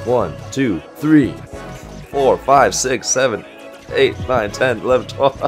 1, 2, 3, 4, 5, 6, 7, 8, 9, 10, 11, 12.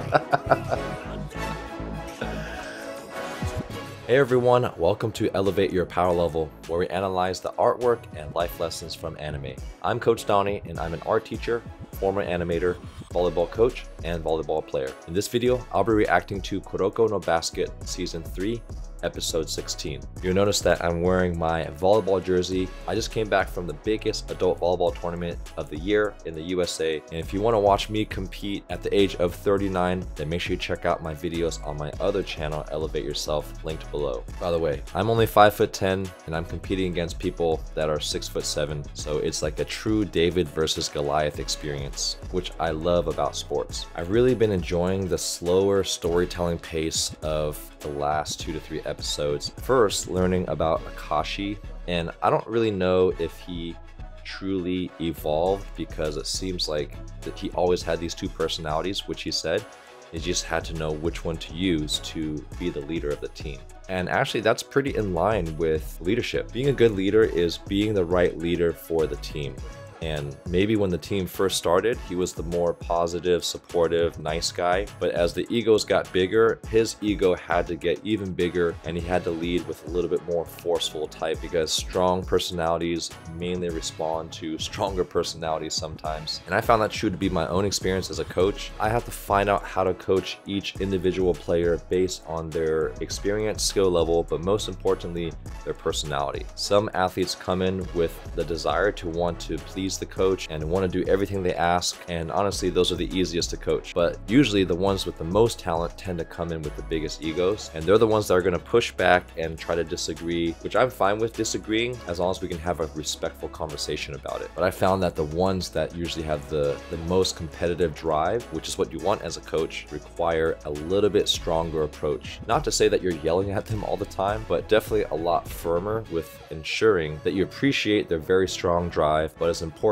Hey everyone, welcome to Elevate Your Power Level, where we analyze the artwork and life lessons from anime. I'm Coach Donnie, and I'm an art teacher, former animator, volleyball coach, and volleyball player. In this video, I'll be reacting to Kuroko no Basket Season 3, Episode 16. You'll notice that I'm wearing my volleyball jersey. I just came back from the biggest adult volleyball tournament of the year in the USA. And if you want to watch me compete at the age of 39, then make sure you check out my videos on my other channel, Elevate Yourself, linked below. By the way, I'm only 5'10", and I'm competing against people that are 6'7", so it's like a true David versus Goliath experience, which I love about sports. I've really been enjoying the slower storytelling pace of the last 2 to 3 episodes. First, learning about Akashi, and I don't really know if he truly evolved, because it seems like that he always had these two personalities, which he said. He just had to know which one to use to be the leader of the team. And actually, that's pretty in line with leadership. Being a good leader is being the right leader for the team. And maybe when the team first started, he was the more positive, supportive, nice guy. But as the egos got bigger, his ego had to get even bigger, and he had to lead with a little bit more forceful type, because strong personalities mainly respond to stronger personalities sometimes. And I found that true to be my own experience as a coach. I have to find out how to coach each individual player based on their experience, skill level, but most importantly, their personality. Some athletes come in with the desire to want to please the coach and want to do everything they ask, and honestly, those are the easiest to coach. But usually the ones with the most talent tend to come in with the biggest egos, and they're the ones that are going to push back and try to disagree, which I'm fine with disagreeing as long as we can have a respectful conversation about it. But I found that the ones that usually have the most competitive drive, which is what you want as a coach, require a little bit stronger approach. Not to say that you're yelling at them all the time, but definitely a lot firmer with ensuring that you appreciate their very strong drive, but it's important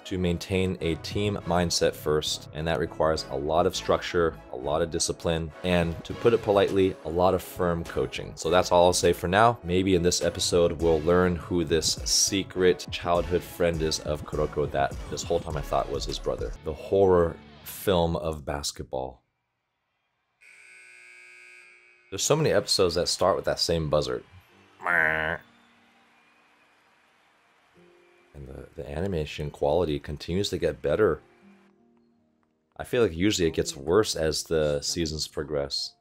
to maintain a team mindset first, and that requires a lot of structure, a lot of discipline, and to put it politely, a lot of firm coaching. So that's all I'll say for now. Maybe in this episode we'll learn who this secret childhood friend is of Kuroko that this whole time I thought was his brother. The horror film of basketball. There's so many episodes that start with that same buzzard. And the animation quality continues to get better. I feel like usually it gets worse as the seasons progress.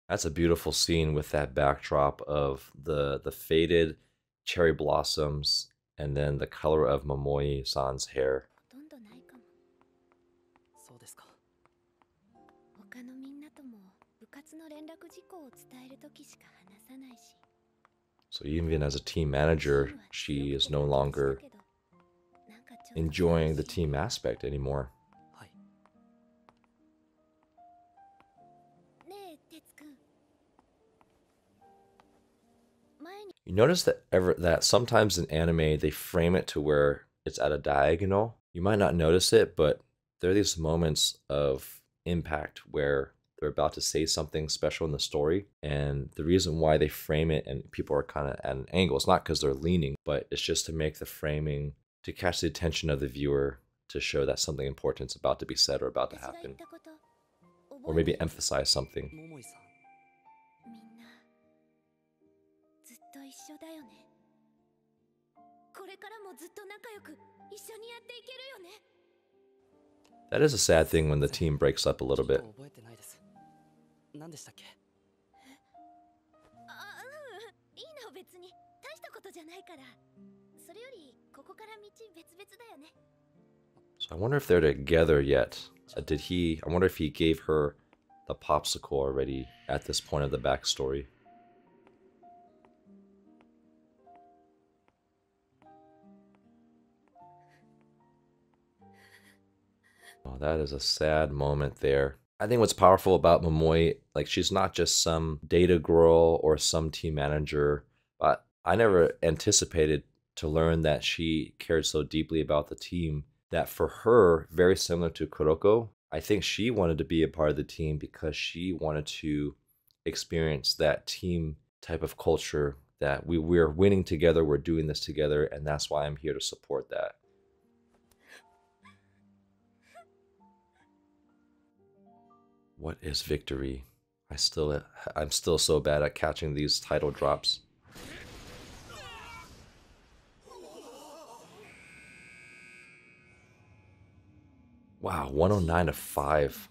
That's a beautiful scene with that backdrop of the faded cherry blossoms and then the color of Momoi-san's hair. So even as a team manager, she is no longer enjoying the team aspect anymore. You notice that sometimes in anime they frame it to where it's at a diagonal. You might not notice it, but there are these moments of impact where they're about to say something special in the story, and the reason why they frame it and people are kind of at an angle, it's not because they're leaning, but it's just to make the framing, to catch the attention of the viewer, to show that something important is about to be said or about to happen, or maybe emphasize something. That is a sad thing when the team breaks up a little bit. So I wonder if they're together yet. I wonder if he gave her the popsicle already at this point of the backstory. Oh, that is a sad moment there. I think what's powerful about Momoi, like, she's not just some data girl or some team manager, but I never anticipated to learn that she cared so deeply about the team, that for her, very similar to Kuroko, I think she wanted to be a part of the team because she wanted to experience that team type of culture that we're winning together, we're doing this together, and that's why I'm here to support that. What is victory? I'm still so bad at catching these title drops. Wow, 109 to 5.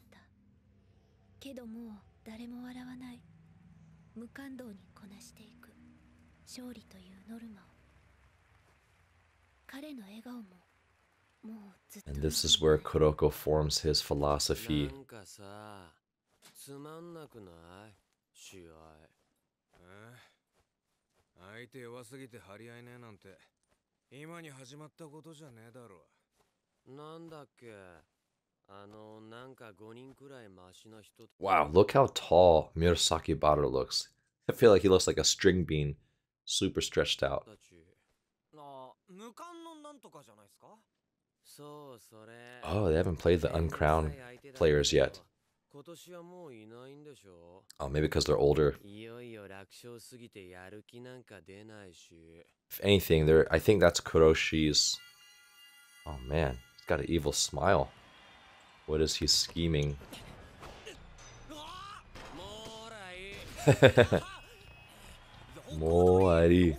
And this is where Kuroko forms his philosophy. Wow, look how tall Murasaki Baru looks. I feel like he looks like a string bean, super stretched out. Oh, they haven't played the Uncrowned players yet. Oh, maybe because they're older. If anything, I think that's Kuroshi's... Oh man, he's got an evil smile. What is he scheming? Moari.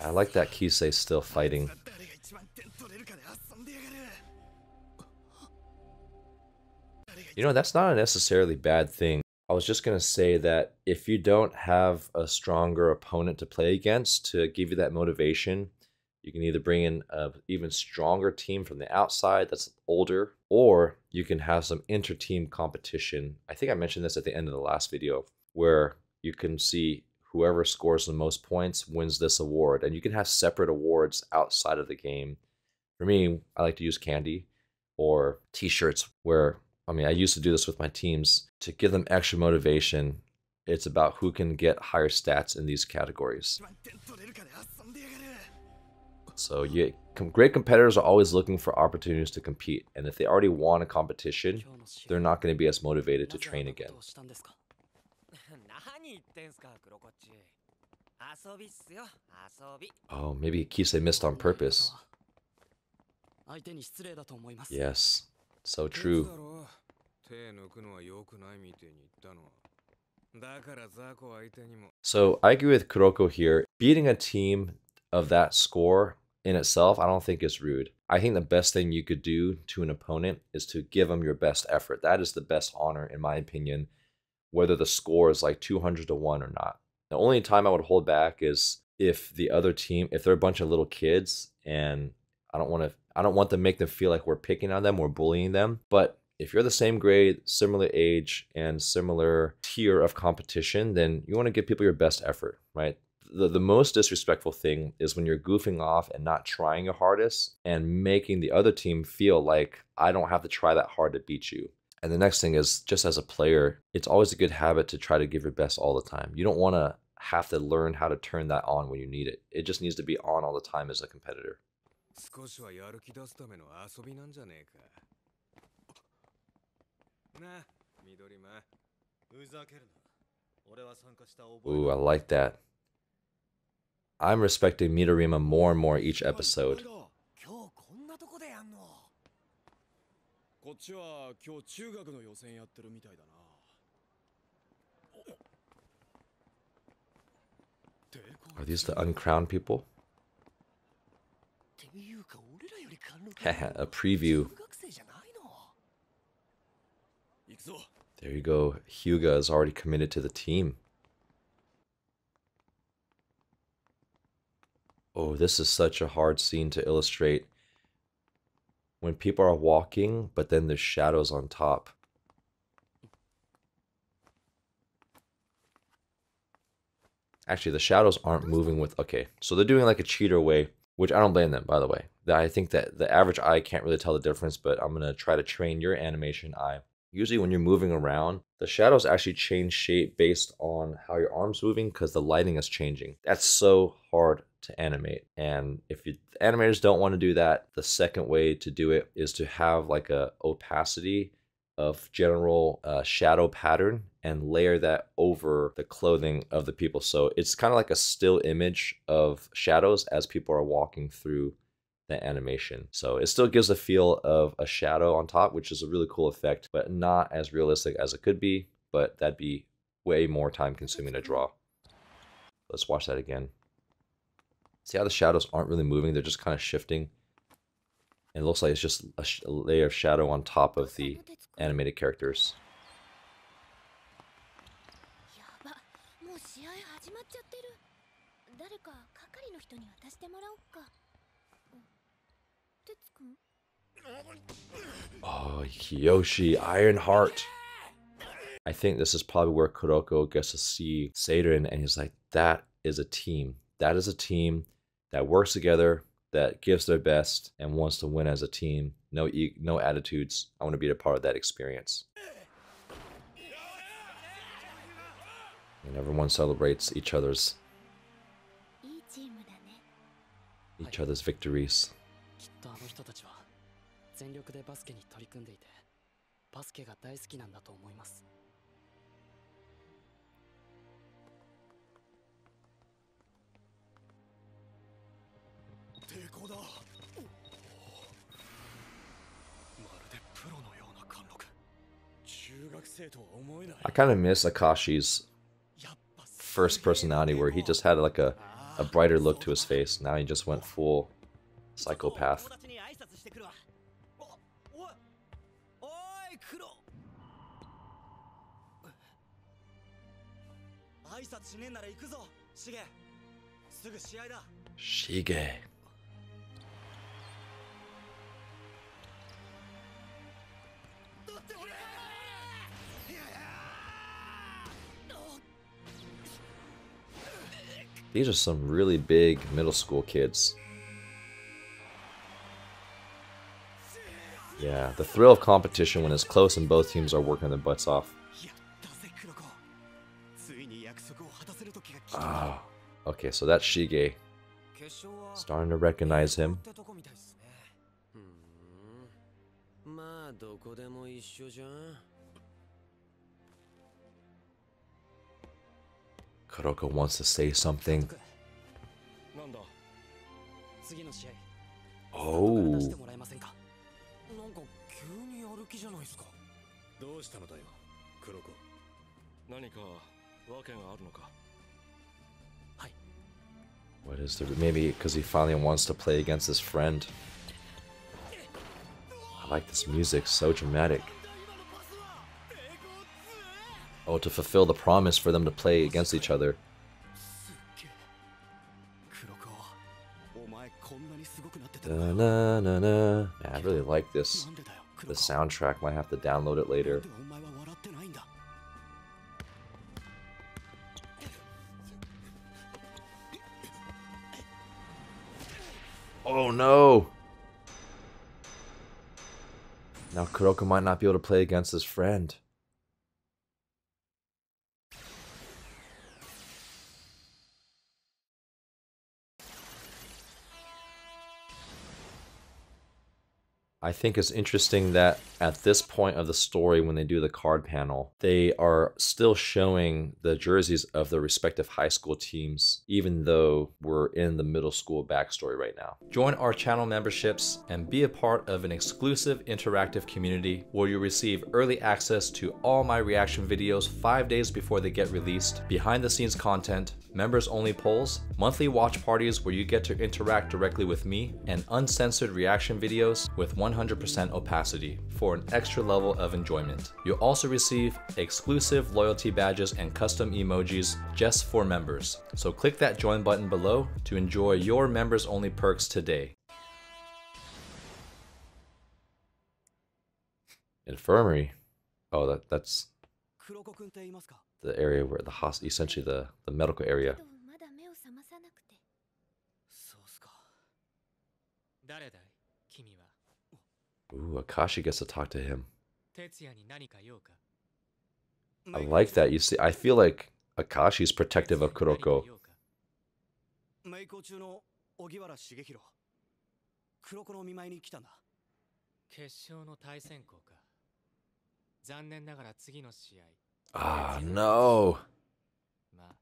I like that Kisei's still fighting. You know, that's not a necessarily bad thing. I was just going to say that if you don't have a stronger opponent to play against to give you that motivation, you can either bring in an even stronger team from the outside that's older, or you can have some inter-team competition. I think I mentioned this at the end of the last video, where you can see whoever scores the most points wins this award, and you can have separate awards outside of the game. For me, I like to use candy or t-shirts where, I mean, I used to do this with my teams to give them extra motivation. It's about who can get higher stats in these categories. So great competitors are always looking for opportunities to compete, and if they already won a competition, they're not going to be as motivated to train again. Oh, maybe Kisei missed on purpose. Yes, so true. So I agree with Kuroko here. Beating a team of that score in itself, I don't think is rude. I think the best thing you could do to an opponent is to give them your best effort. That is the best honor, in my opinion, whether the score is like 200 to 1 or not. The only time I would hold back is if the other team, if they're a bunch of little kids, and I don't want to make them feel like we're picking on them, we're bullying them. But if you're the same grade, similar age, and similar tier of competition, then you want to give people your best effort, right? The most disrespectful thing is when you're goofing off and not trying your hardest and making the other team feel like I don't have to try that hard to beat you. And the next thing is, just as a player, it's always a good habit to try to give your best all the time. You don't want to have to learn how to turn that on when you need it. It just needs to be on all the time as a competitor. Ooh, I like that. I'm respecting Midorima more and more each episode. Are these the uncrowned people? A preview. There you go. Hyuga is already committed to the team. Oh, this is such a hard scene to illustrate. When people are walking, but then there's shadows on top. Actually, the shadows aren't moving with... Okay, so they're doing like a cheater way, which I don't blame them, by the way. I think that the average eye can't really tell the difference, but I'm going to try to train your animation eye. Usually when you're moving around, the shadows actually change shape based on how your arm's moving because the lighting is changing. That's so hard to animate. And if you animators don't want to do that, the second way to do it is to have like a opacity of general shadow pattern and layer that over the clothing of the people. So it's kind of like a still image of shadows as people are walking through the animation. So it still gives a feel of a shadow on top, which is a really cool effect, but not as realistic as it could be, but that'd be way more time consuming to draw. Let's watch that again. See how the shadows aren't really moving, they're just kind of shifting. And it looks like it's just a layer of shadow on top of the animated characters. Oh, Kiyoshi, Ironheart. I think this is probably where Kuroko gets to see Seirin and he's like, that is a team. That is a team that works together, that gives their best and wants to win as a team. No attitudes. I want to be a part of that experience. And everyone celebrates each other's victories. I kind of miss Akashi's first personality where he just had like a brighter look to his face. Now he just went full psychopath. Shige. These are some really big middle school kids. Yeah, the thrill of competition when it's close and both teams are working their butts off. Oh, okay, so that's Shige. Starting to recognize him. Kuroko wants to say something. Oh. What is there? Maybe because he finally wants to play against his friend. I like this music, so dramatic. Oh, to fulfill the promise for them to play against each other. Da-na-na-na. Man, I really like this. The soundtrack, might have to download it later. Oh no! Now Kuroko might not be able to play against his friend. I think it's interesting that at this point of the story, when they do the card panel, they are still showing the jerseys of the respective high school teams, even though we're in the middle school backstory right now. Join our channel memberships and be a part of an exclusive interactive community where you receive early access to all my reaction videos 5 days before they get released, behind the scenes content, members only polls, monthly watch parties where you get to interact directly with me, and uncensored reaction videos with 100% opacity for an extra level of enjoyment. You'll also receive exclusive loyalty badges and custom emojis just for members. So click that join button below to enjoy your members only perks today. Infirmary. Oh, that's the area where the essentially the medical area. Ooh, Akashi gets to talk to him. I like that. You see, I feel like Akashi's protective of Kuroko. メイコ中の荻原重弘。黒子の見舞いに来たんだ。決勝の対戦校か。残念ながら次の試合。Ah, no. まあ、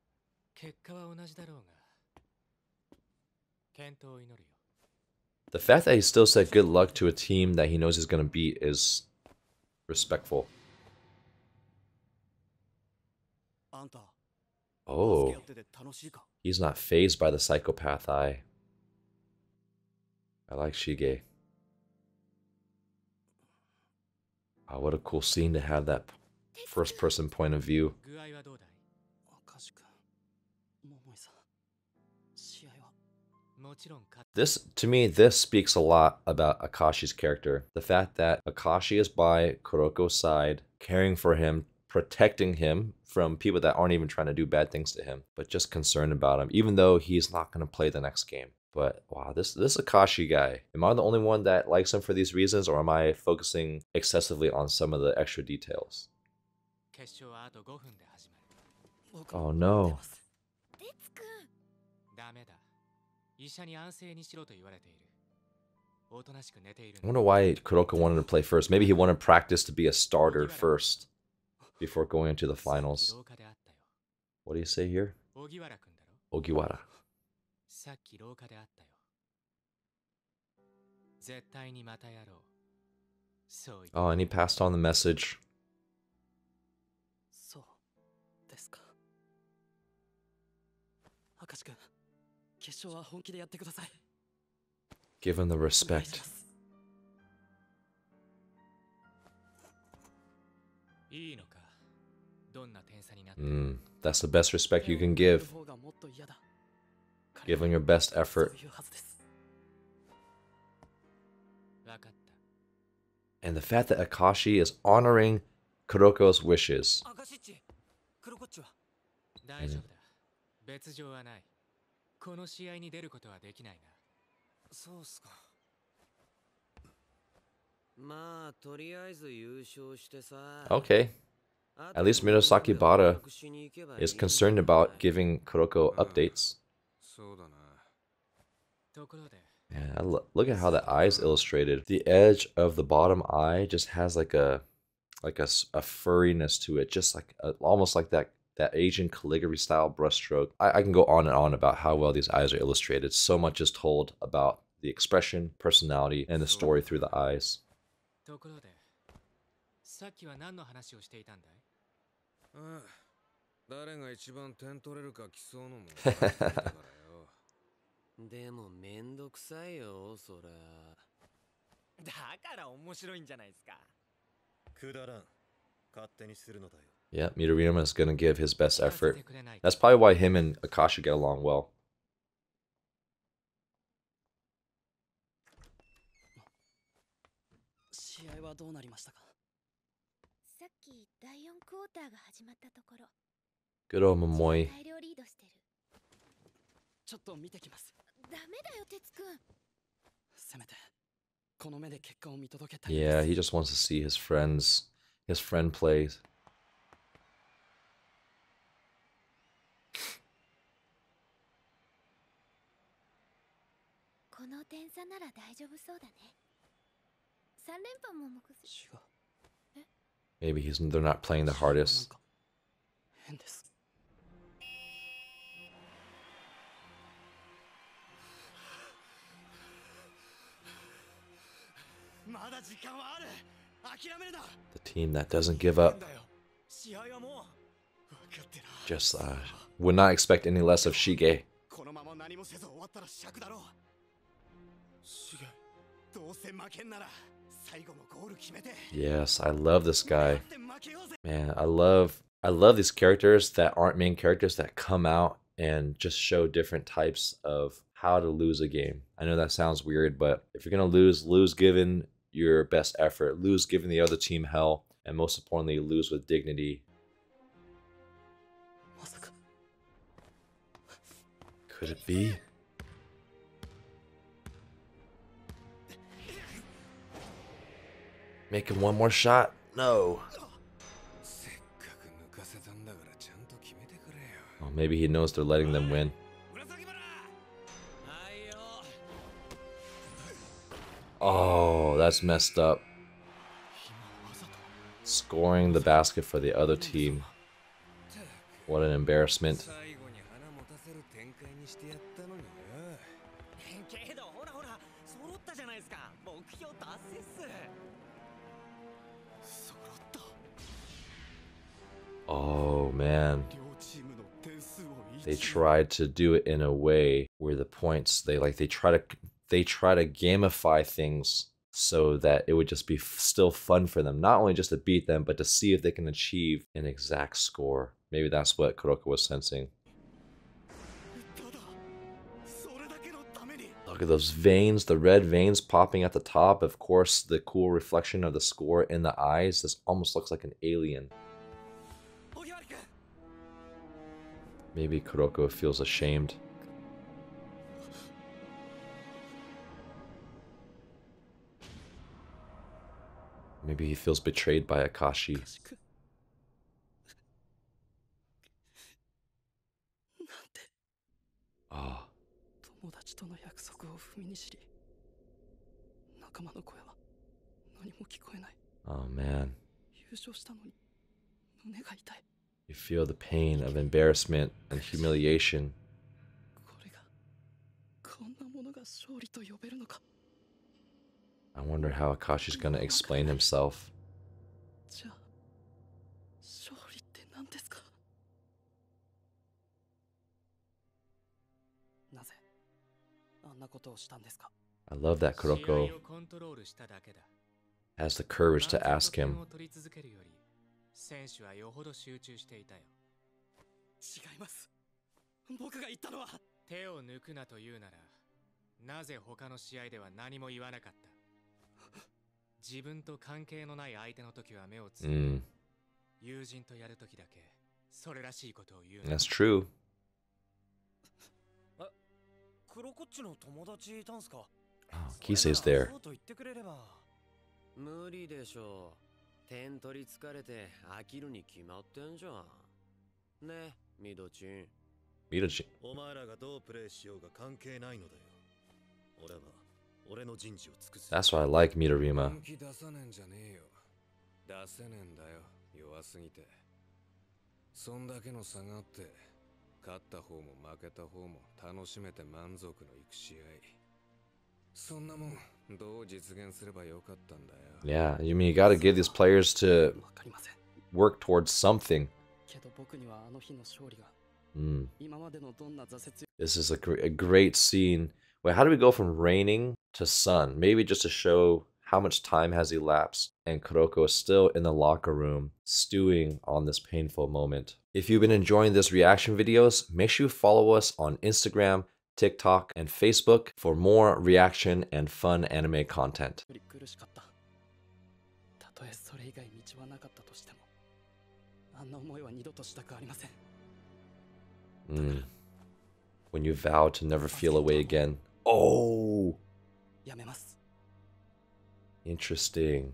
結果は同じだろうが。健闘を祈るよ。The fact that he still said good luck to a team that he knows he's going to beat is respectful. あんた、 Oh, やってて楽しいか? he's not phased by the psychopath eye. I like Shige. Oh, what a cool scene to have that first person point of view. 具合はどうだい? 明石君、桃井さん、試合は? もちろん勝った。 This, to me, this speaks a lot about Akashi's character. The fact that Akashi is by Kuroko's side, caring for him, protecting him from people that aren't even trying to do bad things to him, but just concerned about him, even though he's not going to play the next game. But wow, this Akashi guy, am I the only one that likes him for these reasons, or am I focusing excessively on some of the extra details? 決勝はあと5分で始まる。 Oh no. ダメだ。医者に安静にしろと言われている。おとなしく寝ている。 I wonder why Kuroko wanted to play first. Maybe he wanted practice to be a starter first before going into the finals. What do you say here? 荻原君だろ。 Ogiwara. さっき廊下で会ったよ。絶対にまたやろう。そう言って。 Oh, and he passed on the message. そうですか。明石君、決勝は本気でやってください。 Give him the お願いし respect. ます。いいのか。どんな点差になって。 That's the best respect you can give. 方がもっと嫌だ。 Give him your best そ effort. ういうはずです。わかった。 And the fact that Akashi is honoring Kuroko's wishes. 明石っち、黒こっちは。大丈夫だ。別状はない。この試合に出ることはできないな。そうっすか。まあ、とりあえず優勝してさ。 Okay. At least Murasaki Bada is concerned about giving Kuroko updates. そうだな。ところで。 Yeah, look at how the eye's illustrated. The edge of the bottom eye just has like a furriness to it, just like almost like that Asian calligraphy style brushstroke. I can go on and on about how well these eyes are illustrated. So much is told about the expression, personality, and the story through the eyes. ところで、さっきは何の話をしていたんだい？ああ、誰が一番点取れるか競うのもだからよ。でもめんどくさいよ、そりゃ。だから面白いんじゃないですか。くだらん。勝手にするのだよ。 Yeah, Midoriyama is going to give his best effort. That's probably why him and Akashi get along well. 試合はどうなりましたか？さっき第4クォーターが始まったところ。 Good old Momoi. 大量リードしてる。ちょっと見てきます。ダメだよ、哲くん。せめてこの目で結果を見届けたい。 Yeah, he just wants to see his friend play. この点差なら大丈夫そうだね。3連覇も目前。違う。 Maybe they're not playing the hardest. 変です。まだ時間はある。諦めるな。 The team that doesn't give up. 試合はもう分かってる。 Just would not expect any less of Shige. このまま何もせず終わったら尺だろう。シゲ、どうせ負けんなら最後のゴール決めて。 Yes, I love this guy. Man, I love these characters that aren't main characters that come out and just show different types of how to lose a game. I know that sounds weird, but if you're going to lose given your best effort, lose giving the other team hell, and most importantly, lose with dignity. Could it be? Making one more shot? No. Well, maybe he knows they're letting them win. Oh, that's messed up. Scoring the basket for the other team. What an embarrassment. 最後に花持たせる展開にしてやったのによ。けどほらほら揃ったじゃないですか。目標達成っす。揃った。 Oh man. 両チームの点数を They tried to do it in a way where the points they try to gamify things so that it would just be still fun for them, not only just to beat them but to see if they can achieve an exact score. Maybe that's what Kuroko was sensing. Look at those veins, the red veins popping at the top. Of course, the cool reflection of the score in the eyes. This almost looks like an alien. Maybe Kuroko feels ashamed. Maybe he feels betrayed by Akashi. Oh. Oh man. You feel the pain of embarrassment and humiliation. I wonder how Akashi's gonna explain himself. I love that Kuroko has the courage to ask him. 選手はよほど集中していたよ。違います。僕が言ったのは。手を抜くなと言うなら、なぜ他の試合では何も言わなかった。自分と関係のない相手の時は目をつむ。友人とやる時だけ、それらしいことを言う。That's true. 黒こっちの友達いたんすか。Kisei's there. 無理でしょう。点取りつかれて飽きるに決まってんじゃん。ね、ミドチン。ミドチン。お前らがどうプレイしようが関係ないのだよ。俺は俺の陣地を尽くす。That's why I like Midorima. 本気出さねえんじゃねえよ。出せねえんだよ。弱すぎて。そんだけの差があって、勝った方も負けた方も楽しめて満足のいく試合。そんなもん。Yeah, I mean, you gotta give these players to work towards something. This is a great scene. Wait, how do we go from raining to sun? Maybe just to show how much time has elapsed and Kuroko is still in the locker room stewing on this painful moment. If you've been enjoying this reaction videos, make sure you follow us on Instagram, TikTok, and Facebook for more reaction and fun anime content. When you vow to never feel away again. Oh! Interesting.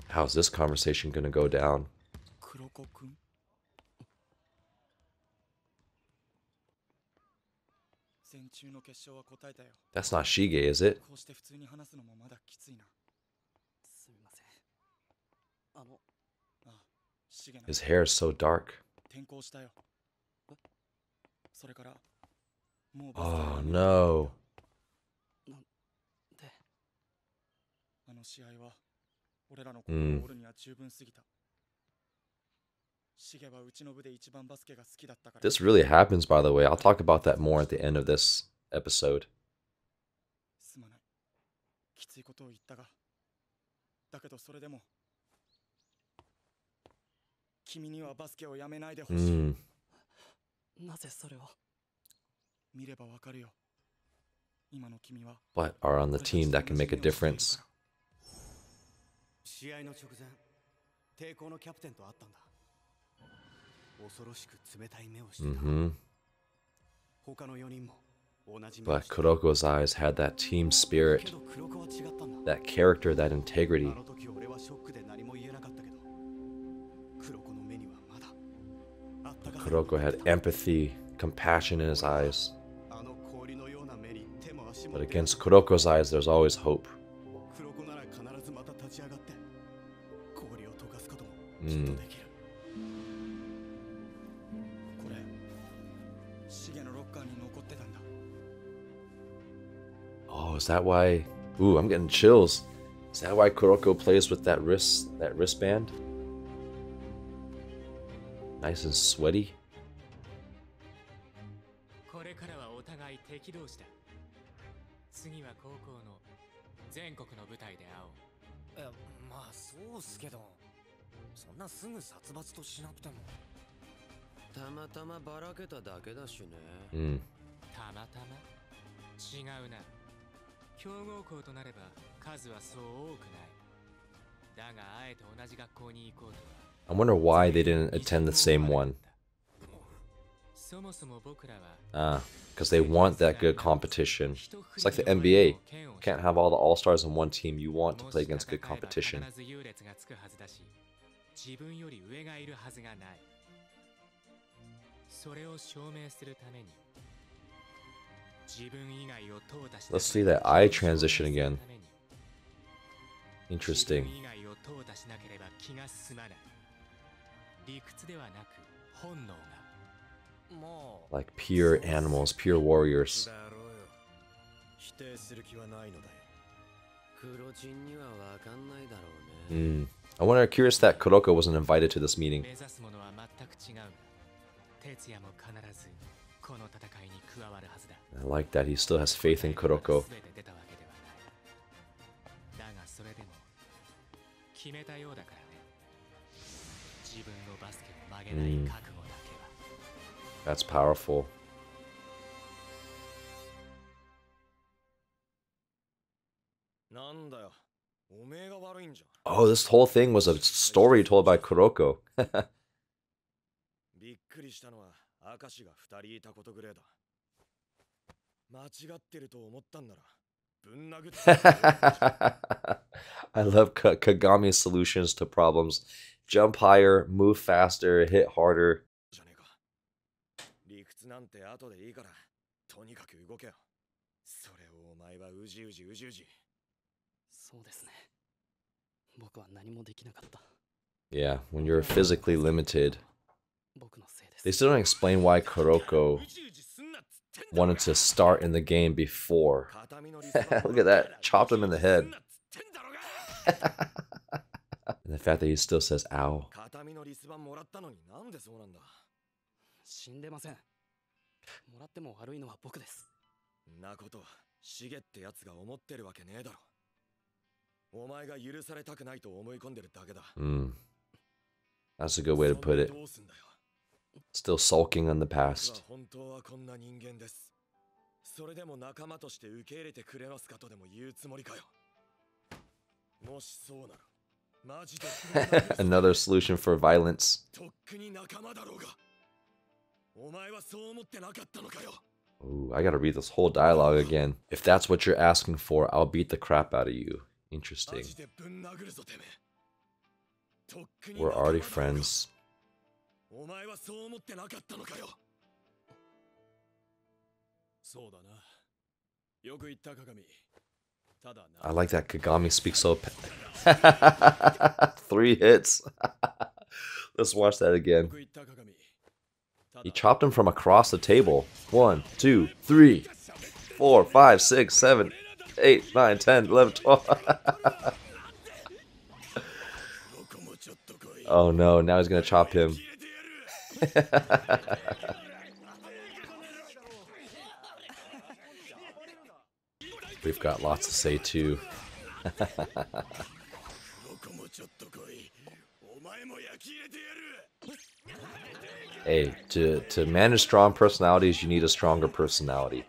How's this conversation gonna go down? That's not Shige, is it? His hair is so dark. Oh no. This really happens, by the way. I'll talk about that more at the end of this episode. But are on the team that can make a difference. But Kuroko's eyes had that team spirit, that character, that integrity. Kuroko had empathy, compassion in his eyes. But against Kuroko's eyes, there's always hope. Mm. Oh, is that why? Ooh, I'm getting chills. Is that why Kuroko plays with that wristband? Nice and sweaty. これからはお互い敵同士だ。次は高校の全国の舞台で会おう。まあそうっすけど、そんなすぐ殺伐としなくても。たまたまばらけただけだしね。うん。たまたま？違うな。強豪校となれば数はそう多くない。だがあえて同じ学校に行こうとは。I wonder why they didn't attend the same one. Because they want that good competition. It's like the NBA. You can't have all the all-stars in one team. You want to play against good competition. Let's see that eye transition again. Interesting. Like pure animals, pure warriors. I wonder, curious that Kuroko wasn't invited to this meeting. I like that he still has faith in Kuroko. That's powerful. Oh, this whole thing was a story told by Kuroko. I love Kagami's solutions to problems. Jump higher, move faster, hit harder. Yeah, when you're physically limited. They still don't explain why Kuroko wanted to start in the game before. Look at that. Chopped him in the head. And the fact that he still says ow. That's a good way to put it. Still sulking on the past. Another solution for violence. Ooh, I gotta read this whole dialogue again. If that's what you're asking for, I'll beat the crap out of you. Interesting. We're already friends. I like that Kagami speaks so... 3 hits. Let's watch that again. He chopped him from across the table. 1, 2, 3, 4, 5, 6, 7, 8, 9, 10, 11, 12. Oh no, now he's gonna chop him. We've got lots to say too. Hey, to manage strong personalities, you need a stronger personality.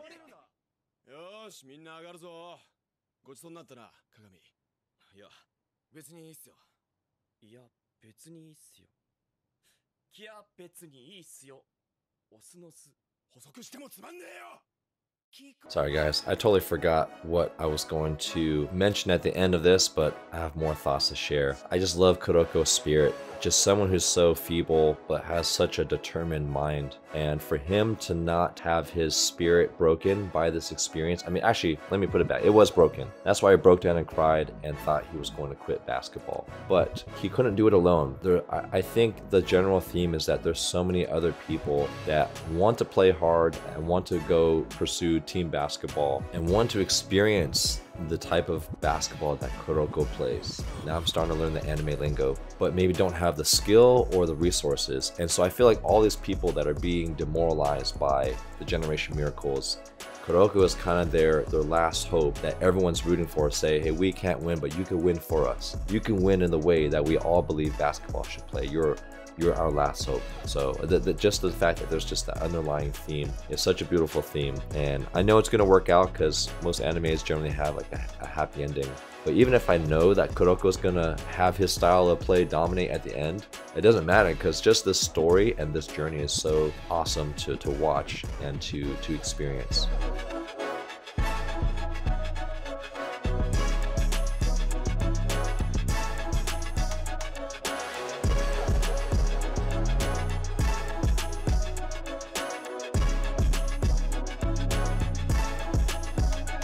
Sorry guys, I totally forgot what I was going to mention at the end of this, but I have more thoughts to share. I just love Kuroko's spirit. just someone who's so feeble but has such a determined mind. And for him to not have his spirit broken by this experience, I mean, actually, let me put it back. It was broken. That's why he broke down and cried and thought he was going to quit basketball. But he couldn't do it alone. I think the general theme is that there's so many other people that want to play hard and want to go pursue team basketball and want to experience the type of basketball that Kuroko plays. Now I'm starting to learn the anime lingo, but maybe don't have the skill or the resources. And so I feel like all these people that are being demoralized by the Generation Miracles, Kuroko is kind of their last hope that everyone's rooting for. Say, hey, we can't win, but you can win for us. You can win in the way that we all believe basketball should play. You're our last hope. So just the fact that there's just that underlying theme is such a beautiful theme. And I know it's going to work out because most animes generally have like a happy ending. But even if I know that Kuroko is going to have his style of play dominate at the end, it doesn't matter because just this story and this journey is so awesome to watch and to experience.